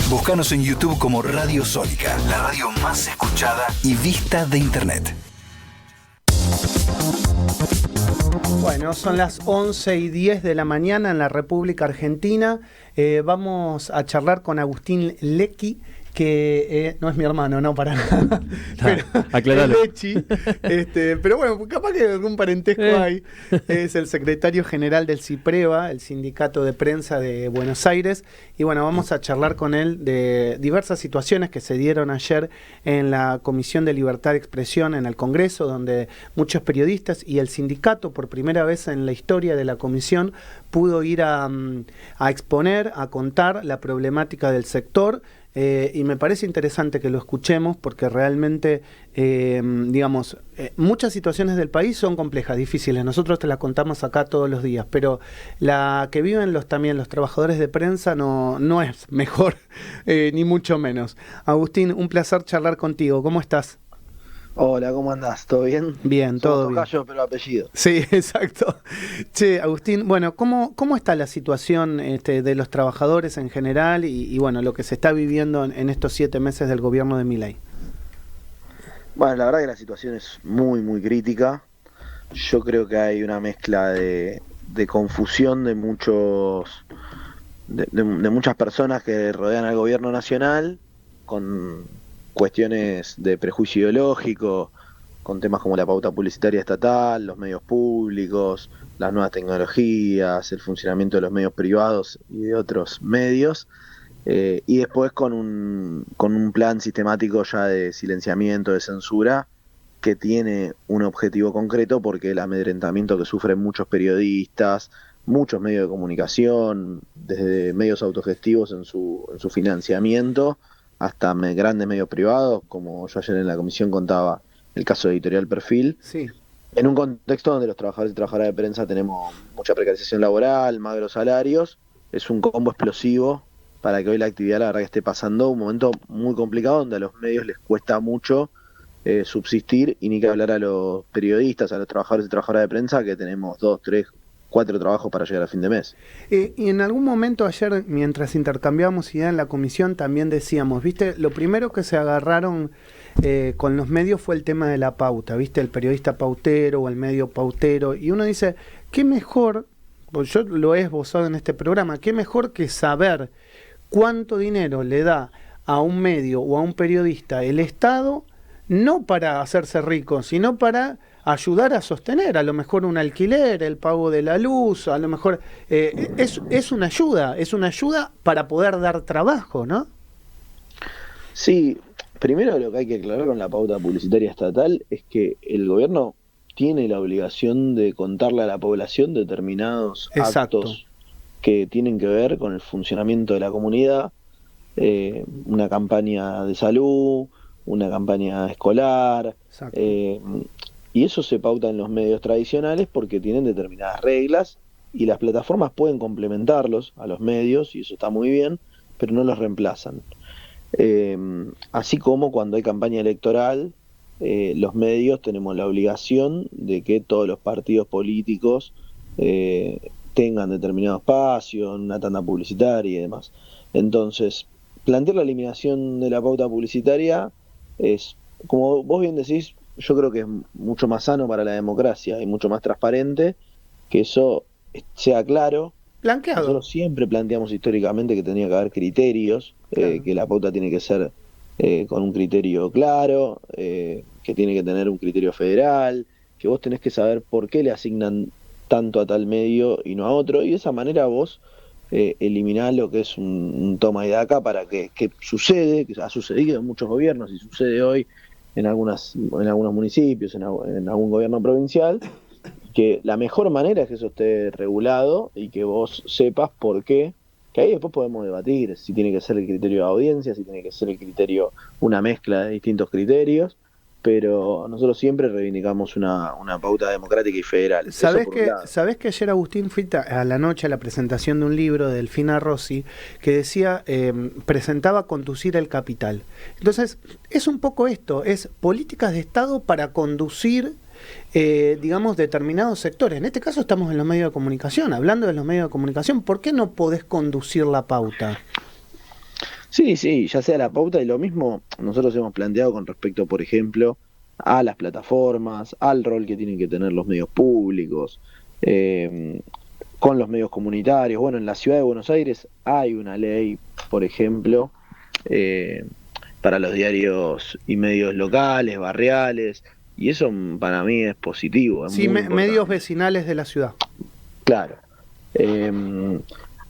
Búscanos en YouTube como Radio Sónica, la radio más escuchada y vista de Internet. Bueno, son las 11:10 de la mañana en la República Argentina. Vamos a charlar con Agustín Lecchi, que no es mi hermano, no, para nada. Pero aclaralo. Es Lecchi, pero bueno, capaz que algún parentesco hay. Es el secretario general del CIPREVA, el Sindicato de Prensa de Buenos Aires. Y bueno, vamos a charlar con él de diversas situaciones que se dieron ayer en la Comisión de Libertad de Expresión en el Congreso, donde muchos periodistas y el sindicato, por primera vez en la historia de la comisión, pudo ir a exponer, a contar la problemática del sector. Y me parece interesante que lo escuchemos porque realmente, muchas situaciones del país son complejas, difíciles. Nosotros te las contamos acá todos los días, pero la que viven también los trabajadores de prensa no es mejor, ni mucho menos. Agustín, un placer charlar contigo. ¿Cómo estás? Hola, ¿cómo andás? ¿Todo bien? Bien, todo bien. Tocayo, pero apellido. Sí, exacto. Che, Agustín, bueno, ¿cómo está la situación de los trabajadores en general y bueno, lo que se está viviendo en estos 7 meses del gobierno de Milei? Bueno, la verdad que la situación es muy, muy crítica. Yo creo que hay una mezcla de confusión de muchas personas que rodean al gobierno nacional con cuestiones de prejuicio ideológico, con temas como la pauta publicitaria estatal, los medios públicos, las nuevas tecnologías, el funcionamiento de los medios privados y de otros medios, y después con un plan sistemático ya de silenciamiento, de censura, que tiene un objetivo concreto, porque el amedrentamiento que sufren muchos periodistas, muchos medios de comunicación, desde medios autogestivos en su financiamiento, hasta grandes medios privados, como yo ayer en la comisión contaba el caso de Editorial Perfil, sí. En un contexto donde los trabajadores y trabajadoras de prensa tenemos mucha precarización laboral, magros salarios, es un combo explosivo para que hoy la actividad, la verdad, que esté pasando un momento muy complicado donde a los medios les cuesta mucho subsistir, y ni que hablar a los periodistas, a los trabajadores y trabajadoras de prensa, que tenemos 2, 3, 4 trabajos para llegar a fin de mes. Y en algún momento ayer, mientras intercambiábamos ideas en la comisión, también decíamos, ¿viste? Lo primero que se agarraron con los medios fue el tema de la pauta, ¿viste? El periodista pautero o el medio pautero. Y uno dice, ¿qué mejor? Pues yo lo he esbozado en este programa, ¿qué mejor que saber cuánto dinero le da a un medio o a un periodista el Estado, no para hacerse rico, sino para ayudar a sostener a lo mejor un alquiler, el pago de la luz, a lo mejor es una ayuda para poder dar trabajo, ¿no? Sí, primero lo que hay que aclarar con la pauta publicitaria estatal es que el gobierno tiene la obligación de contarle a la población determinados actos que tienen que ver con el funcionamiento de la comunidad, una campaña de salud, una campaña escolar, y eso se pauta en los medios tradicionales porque tienen determinadas reglas y las plataformas pueden complementarlos a los medios, y eso está muy bien, pero no los reemplazan. Así como cuando hay campaña electoral, los medios tenemos la obligación de que todos los partidos políticos tengan determinado espacio, una tanda publicitaria y demás. Entonces, plantear la eliminación de la pauta publicitaria es, como vos bien decís, yo creo que es mucho más sano para la democracia y mucho más transparente que eso sea claro. Blanqueado. Nosotros siempre planteamos históricamente que tenía que haber criterios, claro, que la pauta tiene que ser con un criterio claro, que tiene que tener un criterio federal, que vos tenés que saber por qué le asignan tanto a tal medio y no a otro, y de esa manera vos eliminás lo que es un toma y daca para que sucede, que ha sucedido en muchos gobiernos y sucede hoy en algunos municipios, en algún gobierno provincial, que la mejor manera es que eso esté regulado y que vos sepas por qué, que ahí después podemos debatir si tiene que ser el criterio de audiencia, si tiene que ser el criterio, una mezcla de distintos criterios, pero nosotros siempre reivindicamos una pauta democrática y federal. ¿Sabés que ayer, Agustín, fui a la noche a la presentación de un libro de Delfina Rossi que decía, presentaba Conducir el Capital? Entonces, es un poco esto, es políticas de Estado para conducir determinados sectores. En este caso estamos en los medios de comunicación. Hablando de los medios de comunicación, ¿por qué no podés conducir la pauta? Sí, ya sea la pauta, y lo mismo nosotros hemos planteado con respecto, por ejemplo, a las plataformas, al rol que tienen que tener los medios públicos, eh, con los medios comunitarios. Bueno, en la ciudad de Buenos Aires hay una ley, por ejemplo, eh, para los diarios y medios locales, barriales, y eso para mí es positivo, es Sí, muy medios importante. vecinales de la ciudad. Claro. Eh,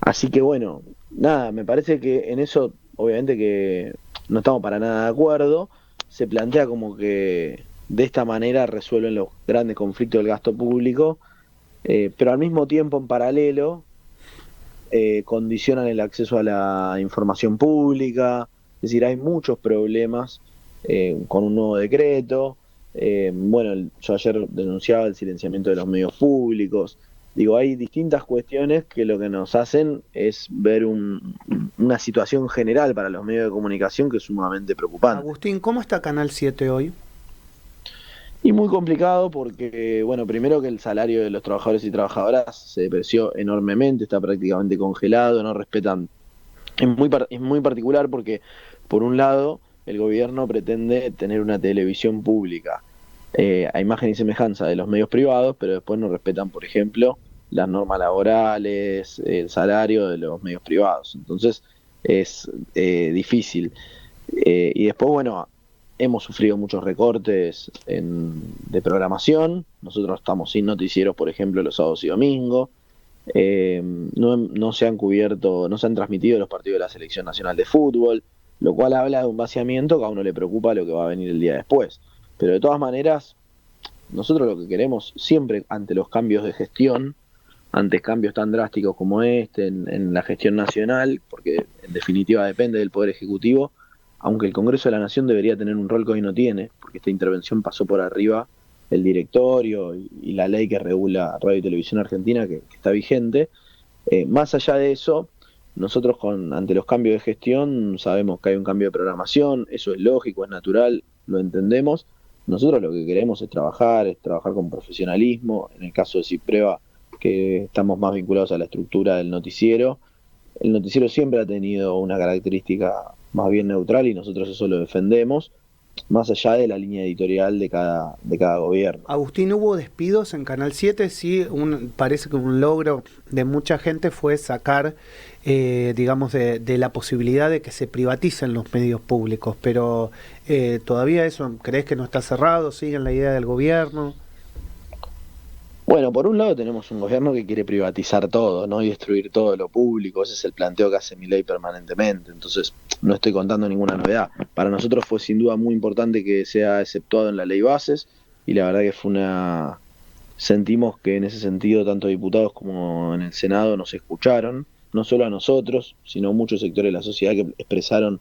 Así que bueno, nada, me parece que en eso, obviamente que no estamos para nada de acuerdo, se plantea como que de esta manera resuelven los grandes conflictos del gasto público, pero al mismo tiempo, en paralelo, condicionan el acceso a la información pública, es decir, hay muchos problemas con un nuevo decreto. Bueno, yo ayer denunciaba el silenciamiento de los medios públicos. Digo, hay distintas cuestiones que lo que nos hacen es ver una situación general para los medios de comunicación que es sumamente preocupante. Agustín, ¿cómo está Canal 7 hoy? Y muy complicado porque, bueno, primero que el salario de los trabajadores y trabajadoras se depreció enormemente, está prácticamente congelado, no respetan. Es muy particular porque, por un lado, el gobierno pretende tener una televisión pública a imagen y semejanza de los medios privados, pero después no respetan, por ejemplo, las normas laborales, el salario de los medios privados. Entonces es difícil. Y después, bueno, hemos sufrido muchos recortes de programación. Nosotros estamos sin noticieros, por ejemplo, los sábados y domingos. No se han cubierto, no se han transmitido los partidos de la Selección Nacional de Fútbol, lo cual habla de un vaciamiento que a uno le preocupa lo que va a venir el día después. Pero de todas maneras, nosotros lo que queremos siempre ante los cambios de gestión, ante cambios tan drásticos como este en la gestión nacional, porque en definitiva depende del Poder Ejecutivo, aunque el Congreso de la Nación debería tener un rol que hoy no tiene, porque esta intervención pasó por arriba el directorio y la ley que regula Radio y Televisión Argentina, que está vigente. Más allá de eso, nosotros ante los cambios de gestión sabemos que hay un cambio de programación, eso es lógico, es natural, lo entendemos. Nosotros lo que queremos es trabajar con profesionalismo. En el caso de Cipreva, que estamos más vinculados a la estructura del noticiero, el noticiero siempre ha tenido una característica más bien neutral y nosotros eso lo defendemos, más allá de la línea editorial de cada gobierno. Agustín, ¿hubo despidos en Canal 7? Sí, parece que un logro de mucha gente fue sacar, digamos, de la posibilidad de que se privaticen los medios públicos, pero todavía eso, ¿crees que no está cerrado? ¿Sigue en la idea del gobierno? Bueno, por un lado tenemos un gobierno que quiere privatizar todo, ¿no? Y destruir todo lo público. Ese es el planteo que hace Milei permanentemente. Entonces, no estoy contando ninguna novedad. Para nosotros fue sin duda muy importante que sea exceptuado en la ley bases, y la verdad que sentimos que en ese sentido tanto diputados como en el Senado nos escucharon, no solo a nosotros, sino muchos sectores de la sociedad que expresaron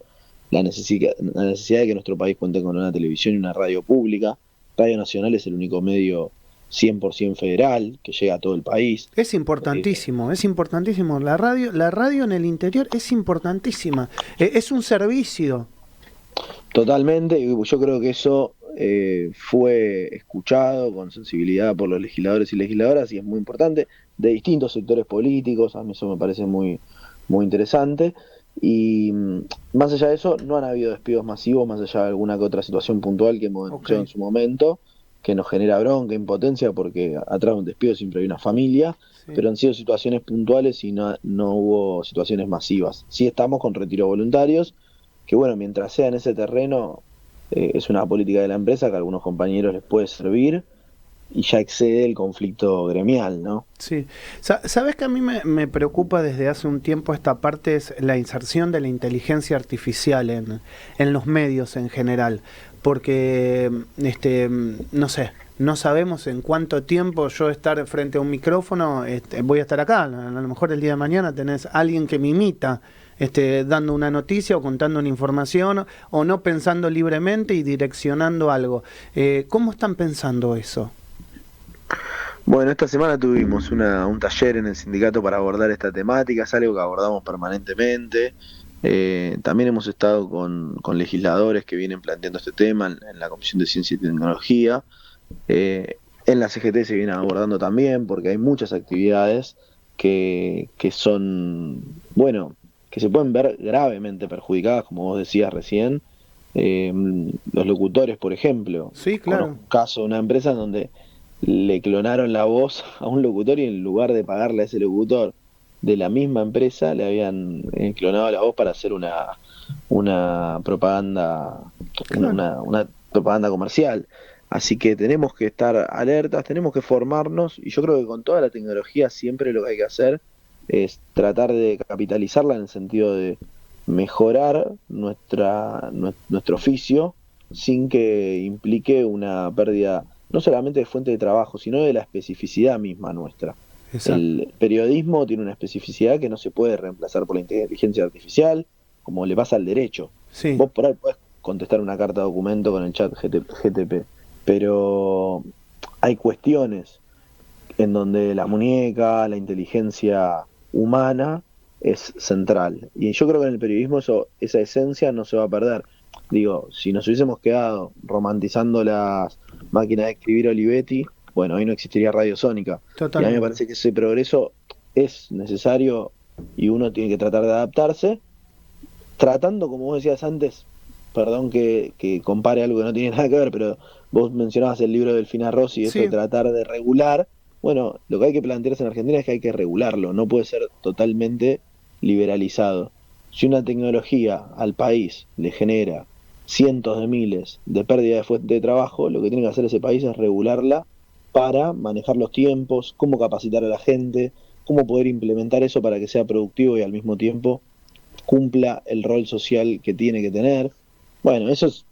la necesidad de que nuestro país cuente con una televisión y una radio pública. Radio Nacional es el único medio 100% federal, que llega a todo el país. Es importantísimo, es importantísimo. La radio en el interior es importantísima. Es un servicio. Totalmente, y yo creo que eso fue escuchado con sensibilidad por los legisladores y legisladoras, y es muy importante, de distintos sectores políticos. A mí eso me parece muy, muy interesante. Y más allá de eso, no han habido despidos masivos, más allá de alguna que otra situación puntual que hemos denunciado en su momento, que nos genera bronca, impotencia, porque atrás de un despido siempre hay una familia, sí. Pero han sido situaciones puntuales y no hubo situaciones masivas. Sí estamos con retiro voluntarios, que bueno, mientras sea en ese terreno, es una política de la empresa que a algunos compañeros les puede servir, y ya excede el conflicto gremial, ¿no? Sí. ¿Sabes que a mí me preocupa desde hace un tiempo esta parte? Es la inserción de la inteligencia artificial en los medios en general, porque no sé, no sabemos en cuánto tiempo yo estar frente a un micrófono, voy a estar acá, a lo mejor el día de mañana tenés alguien que me imita, dando una noticia o contando una información, o no pensando libremente y direccionando algo. ¿Cómo están pensando eso? Bueno, esta semana tuvimos un taller en el sindicato para abordar esta temática, es algo que abordamos permanentemente. También hemos estado con legisladores que vienen planteando este tema en la Comisión de Ciencia y Tecnología. En la CGT se viene abordando también, porque hay muchas actividades que son, bueno, que se pueden ver gravemente perjudicadas, como vos decías recién. Los locutores, por ejemplo. Sí, claro. Un caso de una empresa en donde le clonaron la voz a un locutor y en lugar de pagarle a ese locutor de la misma empresa, le habían clonado la voz para hacer una propaganda, claro, una propaganda comercial. Así que tenemos que estar alertas, tenemos que formarnos, y yo creo que con toda la tecnología siempre lo que hay que hacer es tratar de capitalizarla en el sentido de mejorar nuestro oficio sin que implique una pérdida no solamente de fuente de trabajo, sino de la especificidad misma nuestra. Exacto. El periodismo tiene una especificidad que no se puede reemplazar por la inteligencia artificial, como le pasa al derecho. Sí. Vos por ahí podés contestar una carta de documento con el chat GTP, pero hay cuestiones en donde la muñeca, la inteligencia humana es central. Y yo creo que en el periodismo esa esencia no se va a perder. Digo, si nos hubiésemos quedado romantizando las máquinas de escribir Olivetti, bueno, hoy no existiría Radio Sónica. Totalmente. Y a mí me parece que ese progreso es necesario y uno tiene que tratar de adaptarse, tratando, como vos decías antes, perdón que compare algo que no tiene nada que ver, pero vos mencionabas el libro de Delfina Rossi, eso de tratar de regular. Bueno, lo que hay que plantearse en Argentina es que hay que regularlo, no puede ser totalmente liberalizado. Si una tecnología al país le genera cientos de miles de pérdida de fuente de trabajo, lo que tiene que hacer ese país es regularla para manejar los tiempos, cómo capacitar a la gente, cómo poder implementar eso para que sea productivo y al mismo tiempo cumpla el rol social que tiene que tener. Bueno, eso es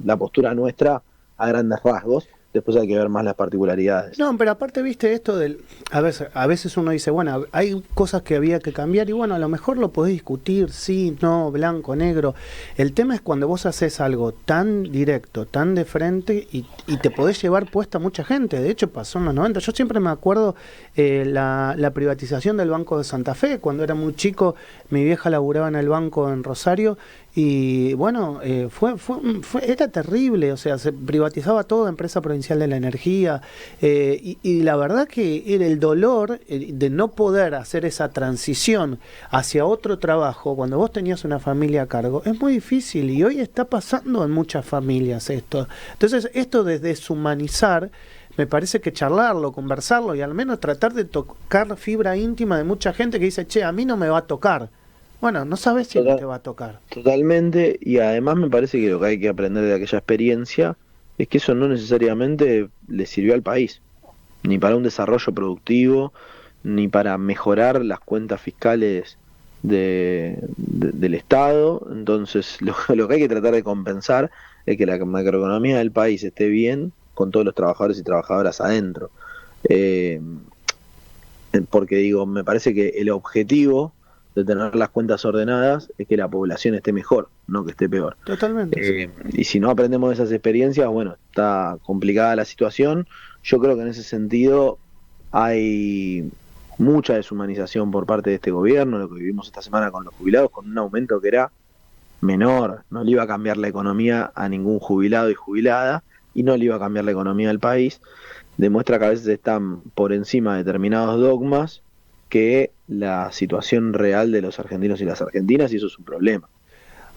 la postura nuestra a grandes rasgos. Después hay que ver más las particularidades. No, pero aparte, viste, esto del... A veces uno dice, bueno, hay cosas que había que cambiar y bueno, a lo mejor lo podés discutir, sí, no, blanco, negro. El tema es cuando vos haces algo tan directo, tan de frente y te podés llevar puesta mucha gente. De hecho, pasó en los 90. Yo siempre me acuerdo la privatización del Banco de Santa Fe. Cuando era muy chico, mi vieja laburaba en el banco en Rosario y bueno, era terrible. O sea, se privatizaba todo, empresa provincial de la energía, y la verdad que era el dolor de no poder hacer esa transición hacia otro trabajo cuando vos tenías una familia a cargo. Es muy difícil y hoy está pasando en muchas familias esto. Entonces, esto de deshumanizar, me parece que charlarlo, conversarlo y al menos tratar de tocar fibra íntima de mucha gente que dice, che, a mí no me va a tocar. Bueno, no sabes si no te va a tocar. Totalmente, y además me parece que lo que hay que aprender de aquella experiencia es que eso no necesariamente le sirvió al país, ni para un desarrollo productivo, ni para mejorar las cuentas fiscales del Estado. Entonces, lo que hay que tratar de compensar es que la macroeconomía del país esté bien con todos los trabajadores y trabajadoras adentro. Porque digo, me parece que el objetivo de tener las cuentas ordenadas es que la población esté mejor, no que esté peor. Totalmente. Y si no aprendemos de esas experiencias, bueno, está complicada la situación. Yo creo que en ese sentido hay mucha deshumanización por parte de este gobierno, lo que vivimos esta semana con los jubilados, con un aumento que era menor, no le iba a cambiar la economía a ningún jubilado y jubilada, y no le iba a cambiar la economía al país. Demuestra que a veces están por encima de determinados dogmas que la situación real de los argentinos y las argentinas, y eso es un problema.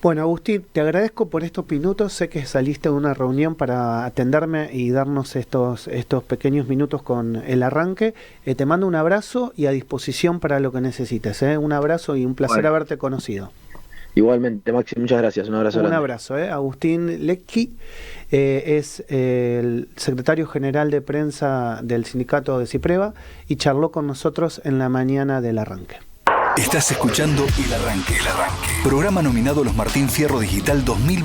Bueno, Agustín, te agradezco por estos minutos. Sé que saliste de una reunión para atenderme y darnos estos pequeños minutos con el arranque. Te mando un abrazo y a disposición para lo que necesites. Un abrazo y un placer haberte conocido. Igualmente, Maxi, muchas gracias. Un abrazo. Un abrazo. Agustín Lecchi es el secretario general de prensa del sindicato de Cipreva y charló con nosotros en la mañana del arranque. Estás escuchando El Arranque, programa nominado a los Martín Fierro Digital 2020.